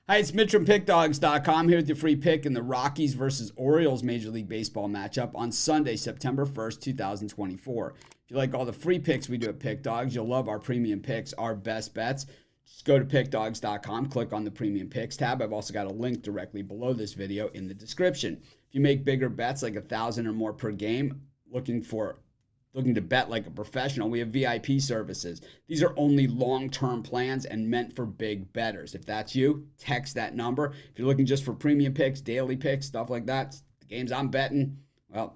Hi, it's Mitch from Pickdawgz.com here with your free pick in the Rockies versus Orioles Major League Baseball matchup on Sunday, September 1st, 2024. If you like all the free picks we do at Pickdawgz, you'll love our premium picks, our best bets. Just go to Pickdawgz.com, click on the premium picks tab. I've also got a link directly below this video in the description. If you make bigger bets like 1,000 or more per game, looking to bet like a professional, we have VIP services. These are only long-term plans and meant for big bettors. If that's you, text that number. If you're looking just for premium picks, daily picks, stuff like that, the games I'm betting, well,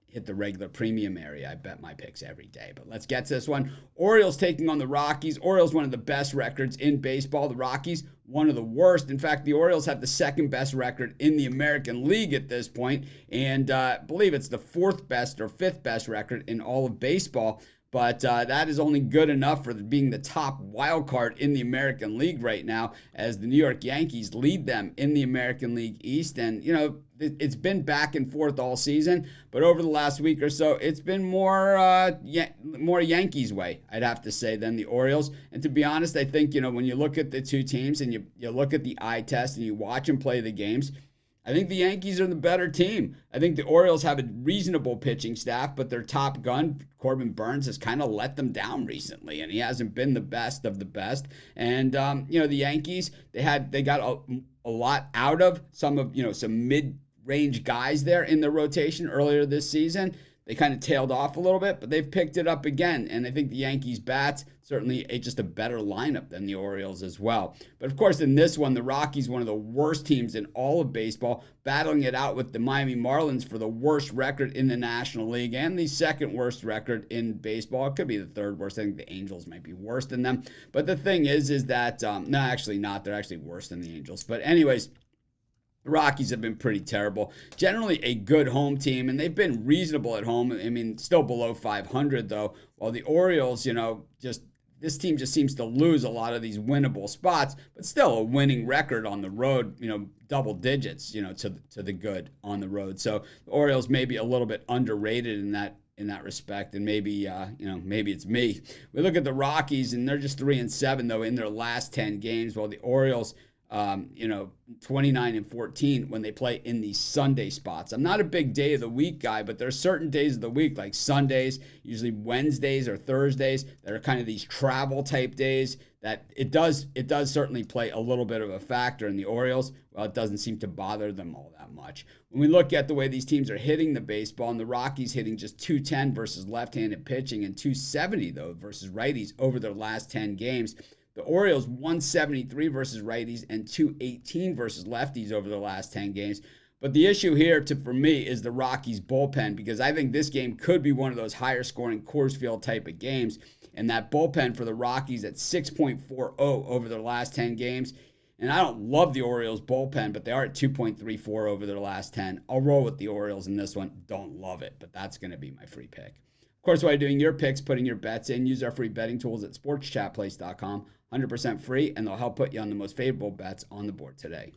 hit the regular premium area. I bet my picks every day. But let's get to this one. Orioles taking on the Rockies. Orioles, one of the best records in baseball. The Rockies, one of the worst. In fact, the Orioles have the second best record in the American League at this point, and I believe it's the fourth best or fifth best record in all of baseball. But that is only good enough for being the top wild card in the American League right now, as the New York Yankees lead them in the American League East. And, you know, it's been back and forth all season, but over the last week or so, it's been more Yankees way, I'd have to say, than the Orioles. And to be honest, I think, you know, when you look at the two teams and you look at the eye test and you watch them play the games, I think the Yankees are the better team. I think the Orioles have a reasonable pitching staff, but their top gun, Corbin Burnes, has kind of let them down recently, and he hasn't been the best of the best. And you know, the Yankees, they got a lot out of some mid-range guys there in the rotation earlier this season. They kind of tailed off a little bit, but they've picked it up again. And I think the Yankees bats certainly just a better lineup than the Orioles as well. But of course, in this one, the Rockies, one of the worst teams in all of baseball, battling it out with the Miami Marlins for the worst record in the National League and the second worst record in baseball. It could be the third worst. I think the Angels might be worse than them. But the thing is that, no, actually not. They're actually worse than the Angels. But anyways, the Rockies have been pretty terrible. Generally a good home team, and they've been reasonable at home. I mean, still below 500, though. While the Orioles, you know, this team just seems to lose a lot of these winnable spots, but still a winning record on the road, you know, double digits, you know, to the good on the road. So the Orioles may be a little bit underrated in that respect, and maybe maybe it's me. We look at the Rockies, and they're just 3-7 though in their last 10 games, while the Orioles, 29-14 when they play in the Sunday spots. I'm not a big day of the week guy, but there are certain days of the week, like Sundays, usually Wednesdays or Thursdays, that are kind of these travel type days that it does certainly play a little bit of a factor in the Orioles. Well, it doesn't seem to bother them all that much. When we look at the way these teams are hitting the baseball, and the Rockies hitting just 210 versus left-handed pitching and 270 though versus righties over their last 10 games. The Orioles 173 versus righties and 218 versus lefties over the last 10 games. But the issue here for me is the Rockies bullpen, because I think this game could be one of those higher scoring Coors Field type of games. And that bullpen for the Rockies at 6.40 over their last 10 games. And I don't love the Orioles bullpen, but they are at 2.34 over their last 10. I'll roll with the Orioles in this one. Don't love it, but that's going to be my free pick. Of course, while you're doing your picks, putting your bets in, use our free betting tools at sportschatplace.com. 100% free, and they'll help put you on the most favorable bets on the board today.